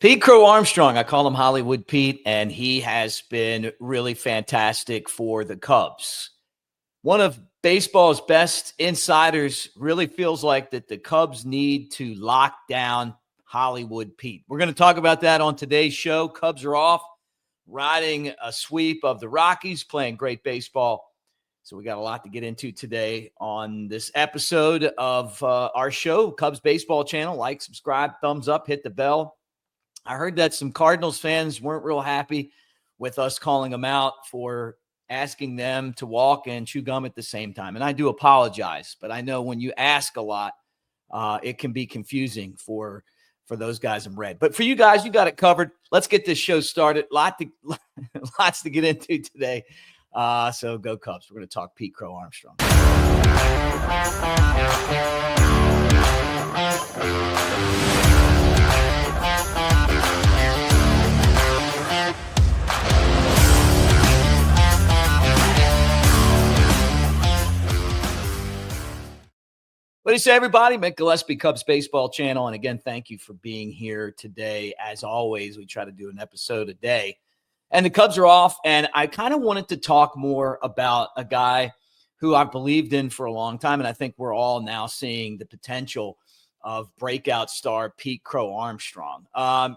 Pete Crow-Armstrong, I call him Hollywood Pete, and he has been really fantastic for the Cubs. One of baseball's best insiders really feels like that the Cubs need to lock down Hollywood Pete. We're going to talk about that on today's show. Cubs are off, riding a sweep of the Rockies, playing great baseball. So we got a lot to get into today on this episode of our show, Cubs Baseball Channel. Like, subscribe, thumbs up, hit the bell. I heard that some Cardinals fans weren't real happy with us calling them out for asking them to walk and chew gum at the same time. And I do apologize, but I know when you ask a lot, it can be confusing for those guys in red. But for you guys, you got it covered. Let's get this show started. Lots to get into today. So go Cubs. We're going to talk Pete Crow-Armstrong. What do you say, everybody? Mick Gillespie, Cubs Baseball Channel. And again, thank you for being here today. As always, we try to do an episode a day. And the Cubs are off, and I kind of wanted to talk more about a guy who I've believed in for a long time, and I think we're all now seeing the potential of breakout star Pete Crow-Armstrong.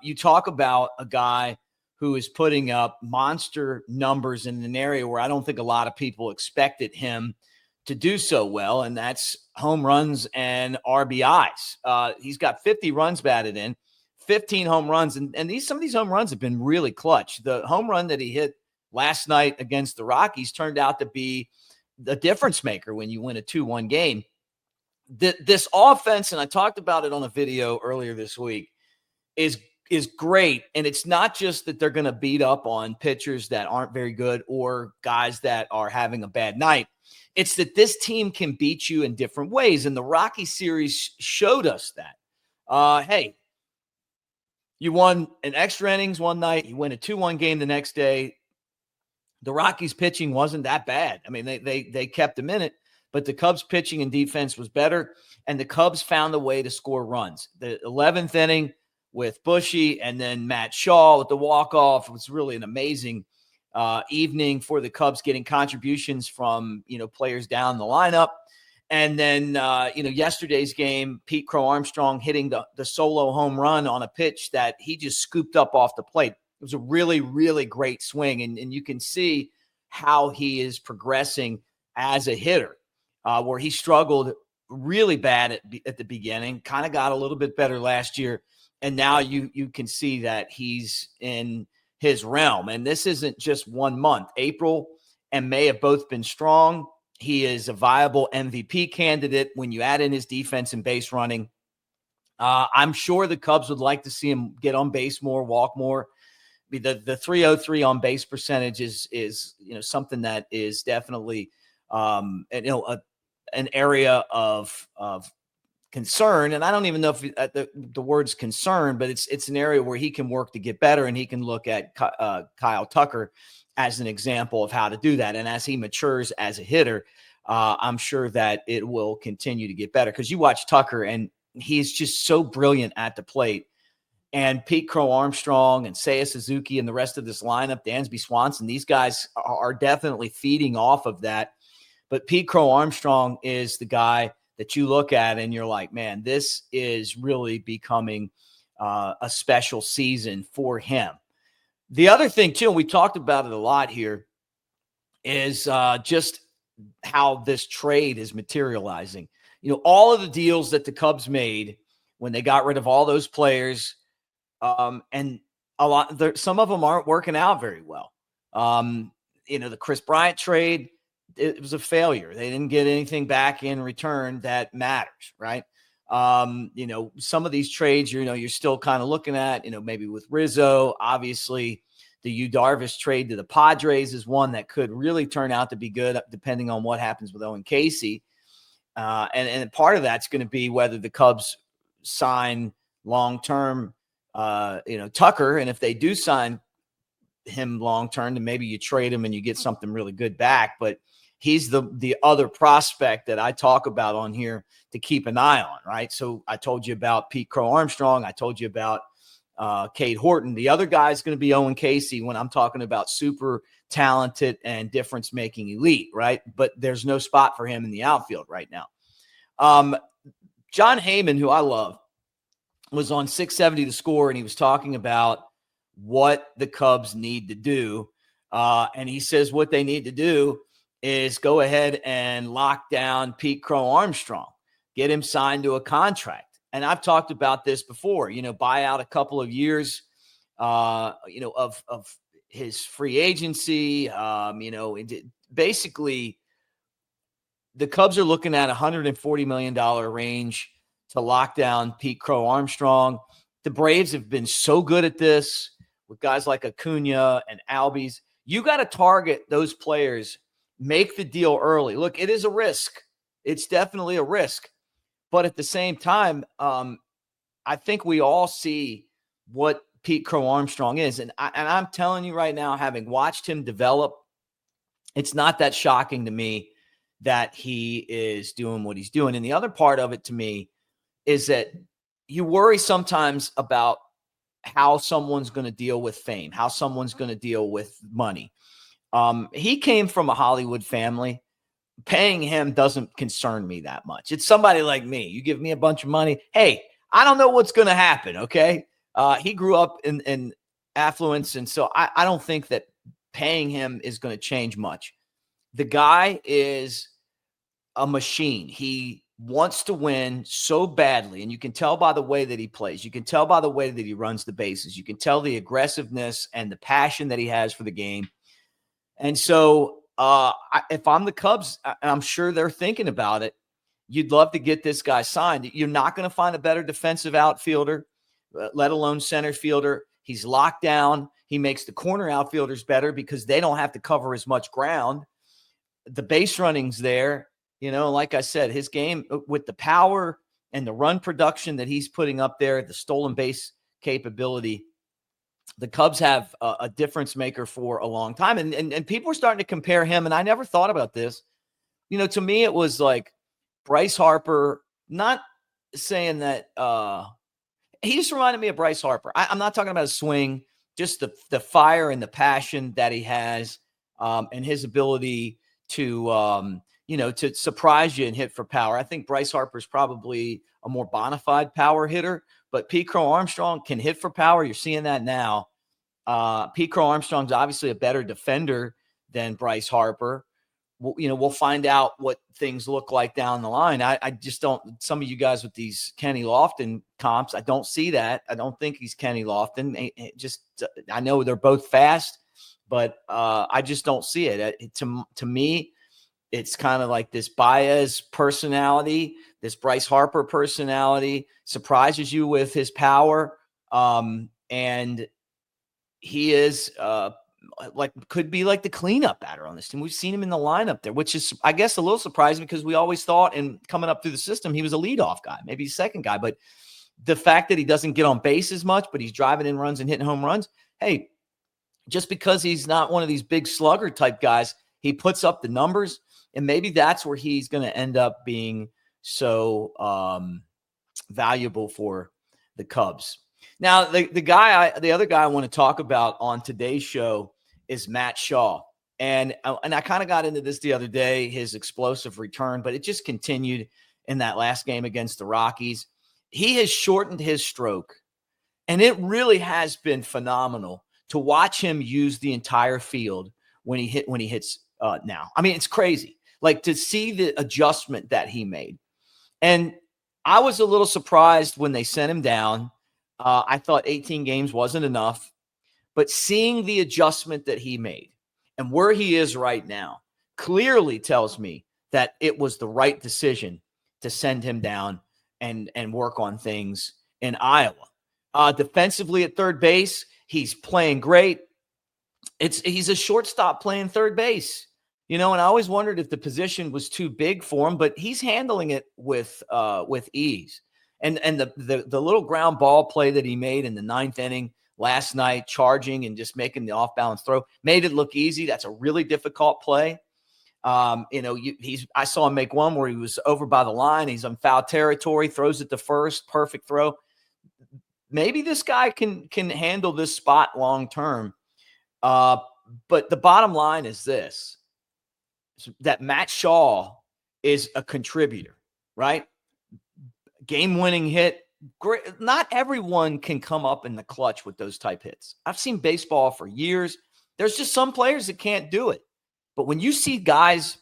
You talk about a guy who is putting up monster numbers in an area where I don't think a lot of people expected him to do so well, and that's home runs and RBIs. He's got 50 runs batted in, 15 home runs, and some of these home runs have been really clutch. The home run that he hit last night against the Rockies turned out to be the difference maker when you win a 2-1 game. This offense, and I talked about it on a video earlier this week, is great. And it's not just that they're going to beat up on pitchers that aren't very good or guys that are having a bad night. It's that this team can beat you in different ways. And the Rocky series showed us that. Hey, you won an extra innings one night. You win a 2-1 game the next day. The Rockies pitching wasn't that bad. I mean, they kept them in it, but the Cubs pitching and defense was better. And the Cubs found a way to score runs. The 11th inning with Bushy and then Matt Shaw with the walk-off was really an amazing evening for the Cubs, getting contributions from, players down the lineup. And then, yesterday's game, Pete Crow-Armstrong hitting the solo home run on a pitch that he just scooped up off the plate. It was a really, really great swing. And you can see how he is progressing as a hitter, where he struggled really bad at the beginning, kind of got a little bit better last year. And now you can see that he's in his realm. And this isn't just 1 month. April and May have both been strong. He is a viable MVP candidate when you add in his defense and base running. I'm sure the Cubs would like to see him get on base more, walk more. The 303 on base percentage is something that is definitely an area of concern. And I don't even know if the word's concern, but it's an area where he can work to get better, and he can look at Kyle Tucker as an example of how to do that. And as he matures as a hitter, I'm sure that it will continue to get better, because you watch Tucker and he's just so brilliant at the plate. And Pete Crow-Armstrong and Seiya Suzuki and the rest of this lineup, Dansby Swanson, these guys are definitely feeding off of that. But Pete Crow-Armstrong is the guy that you look at and you're like, man, this is really becoming a special season for him. The other thing, too, and we talked about it a lot here, is just how this trade is materializing. All of the deals that the Cubs made when they got rid of all those players, and some of them aren't working out very well. The Chris Bryant trade, it was a failure. They didn't get anything back in return that matters, right? Some of these trades, you're still kind of looking at, maybe with Rizzo. Obviously, the Yu Darvish trade to the Padres is one that could really turn out to be good, depending on what happens with Owen Casey. And part of that's going to be whether the Cubs sign long-term, Tucker. And if they do sign him long-term, then maybe you trade him and you get something really good back. But he's the other prospect that I talk about on here to keep an eye on, right? So I told you about Pete Crow-Armstrong. I told you about Cade Horton. The other guy is going to be Owen Casey when I'm talking about super talented and difference-making elite, right? But there's no spot for him in the outfield right now. John Heyman, who I love, was on 670 The Score, and he was talking about what the Cubs need to do. And he says what they need to do is go ahead and lock down Pete Crow-Armstrong, get him signed to a contract. And I've talked about this before, buy out a couple of years, of his free agency. Basically, the Cubs are looking at $140 million range to lock down Pete Crow-Armstrong. The Braves have been so good at this with guys like Acuna and Albies. You got to target those players, make the deal early. Look, it is a risk. It's definitely a risk. But at the same time, I think we all see what Pete Crow-Armstrong is. And I'm telling you right now, having watched him develop, it's not that shocking to me that he is doing what he's doing. And the other part of it to me is that you worry sometimes about how someone's going to deal with fame, how someone's going to deal with money. He came from a Hollywood family. Paying him doesn't concern me that much. It's somebody like me. You give me a bunch of money. Hey, I don't know what's going to happen. Okay. He grew up in affluence. And so I don't think that paying him is going to change much. The guy is a machine. He wants to win so badly. And you can tell by the way that he plays. You can tell by the way that he runs the bases. You can tell the aggressiveness and the passion that he has for the game. And so if I'm the Cubs, I'm sure they're thinking about it. You'd love to get this guy signed. You're not going to find a better defensive outfielder, let alone center fielder. He's locked down. He makes the corner outfielders better because they don't have to cover as much ground. The base running's there. Like I said, his game with the power and the run production that he's putting up there, the stolen base capability, the Cubs have a difference maker for a long time. And people are starting to compare him. And I never thought about this. To me, it was like Bryce Harper, not saying that he just reminded me of Bryce Harper. I'm not talking about a swing, just the fire and the passion that he has, and his ability to, to surprise you and hit for power. I think Bryce Harper is probably a more bona fide power hitter, but Pete Crow-Armstrong can hit for power. You're seeing that now. Pete Crow-Armstrong's obviously a better defender than Bryce Harper. We'll find out what things look like down the line. I just don't, some of you guys with these Kenny Lofton comps, I don't see that. I don't think he's Kenny Lofton. I know they're both fast, but I just don't see it. To me, it's kind of like this Baez personality, this Bryce Harper personality, surprises you with his power. And he is could be like the cleanup batter on this team. We've seen him in the lineup there, which is, I guess, a little surprising because we always thought, and coming up through the system, he was a leadoff guy, maybe second guy. But the fact that he doesn't get on base as much, but he's driving in runs and hitting home runs, hey, just because he's not one of these big slugger type guys, he puts up the numbers. And maybe that's where he's going to end up being so valuable for the Cubs. Now, the other guy I want to talk about on today's show is Matt Shaw. And I kind of got into this the other day, his explosive return, but it just continued in that last game against the Rockies. He has shortened his stroke, and it really has been phenomenal to watch him use the entire field when he hits now. I mean, it's crazy. Like, to see the adjustment that he made. And I was a little surprised when they sent him down. I thought 18 games wasn't enough. But seeing the adjustment that he made and where he is right now clearly tells me that it was the right decision to send him down and work on things in Iowa. Defensively at third base, he's playing great. He's a shortstop playing third base. And I always wondered if the position was too big for him, but he's handling it with ease. And the little ground ball play that he made in the ninth inning last night, charging and just making the off-balance throw, made it look easy. That's a really difficult play. I saw him make one where he was over by the line. He's on foul territory, throws it to first, perfect throw. maybe this guy can handle this spot long term. But the bottom line is this, that Matt Shaw is a contributor, right? Game-winning hit. Great. Not everyone can come up in the clutch with those type hits. I've seen baseball for years. There's just some players that can't do it. But when you see guys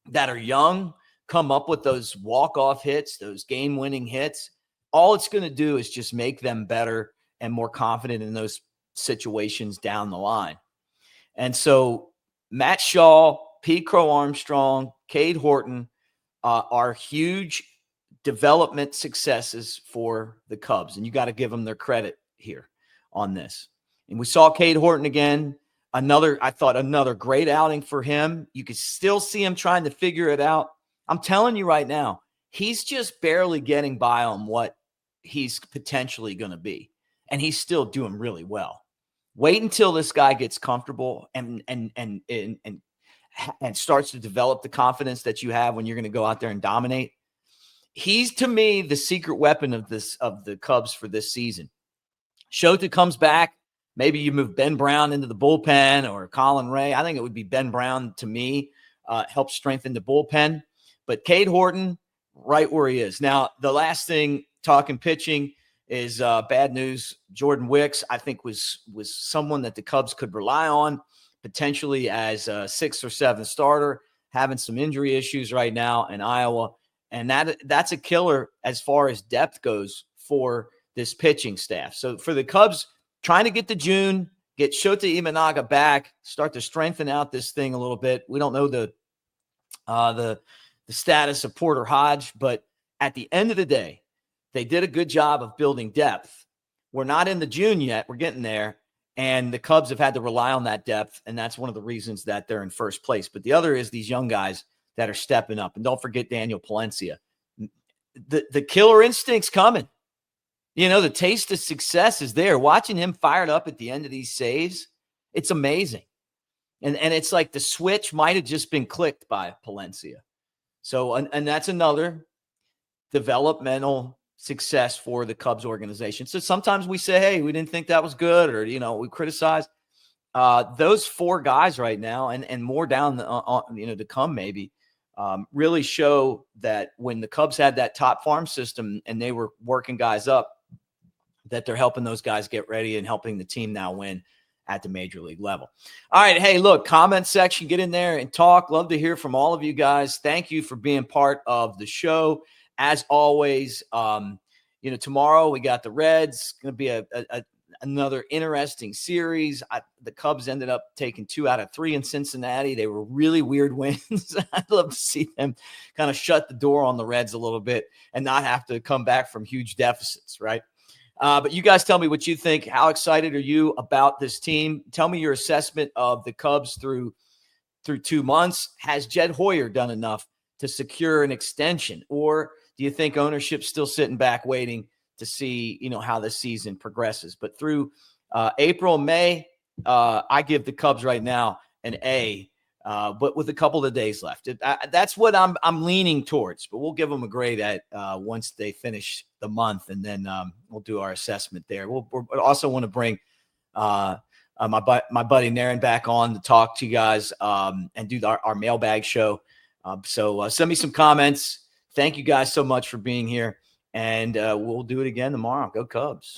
that are young come up with those walk-off hits, those game-winning hits, all it's going to do is just make them better and more confident in those situations down the line. And so Matt Shaw, Crow-Armstrong, Cade Horton are huge development successes for the Cubs. And you got to give them their credit here on this. And we saw Cade Horton again. I thought another great outing for him. You could still see him trying to figure it out. I'm telling you right now, he's just barely getting by on what he's potentially going to be. And he's still doing really well. Wait until this guy gets comfortable and starts to develop the confidence that you have when you're going to go out there and dominate. He's, to me, the secret weapon of the Cubs for this season. Shota comes back. Maybe you move Ben Brown into the bullpen or Colin Ray. I think it would be Ben Brown to me, helps strengthen the bullpen. But Cade Horton, right where he is. Now, the last thing, talking pitching, is bad news. Jordan Wicks, I think, was someone that the Cubs could rely on potentially as a 6th or 7th starter, having some injury issues right now in Iowa. And that's a killer as far as depth goes for this pitching staff. So for the Cubs, trying to get to June, get Shota Imanaga back, start to strengthen out this thing a little bit. We don't know the status of Porter Hodge, but at the end of the day, they did a good job of building depth. We're not in the June yet. We're getting there. And the Cubs have had to rely on that depth, and that's one of the reasons that they're in first place. But the other is these young guys that are stepping up. And don't forget Daniel Palencia. The killer instinct's coming. You know, the taste of success is there. Watching him fired up at the end of these saves, it's amazing. And it's like the switch might have just been clicked by Palencia. So, and that's another developmental success for the Cubs organization. So sometimes we say, hey, we didn't think that was good, or, you know, we criticize. Those 4 guys right now and more down to come maybe, really show that when the Cubs had that top farm system and they were working guys up, that they're helping those guys get ready and helping the team now win at the major league level. All right. Hey, look, comment section, get in there and talk. Love to hear from all of you guys. Thank you for being part of the show. As always, tomorrow we got the Reds. It's going to be another interesting series. The Cubs ended up taking 2 out of 3 in Cincinnati. They were really weird wins. I'd love to see them kind of shut the door on the Reds a little bit and not have to come back from huge deficits, right? But you guys tell me what you think. How excited are you about this team? Tell me your assessment of the Cubs through 2 months. Has Jed Hoyer done enough to secure an extension? Or do you think ownership's still sitting back waiting to see, how the season progresses? But through April, May, I give the Cubs right now an A, but with a couple of days left. That's what I'm leaning towards, but we'll give them a grade at once they finish the month, and then we'll do our assessment there. We'll also want to bring my buddy Naren back on to talk to you guys and do our mailbag show. So send me some comments. Thank you guys so much for being here. And we'll do it again tomorrow. Go Cubs.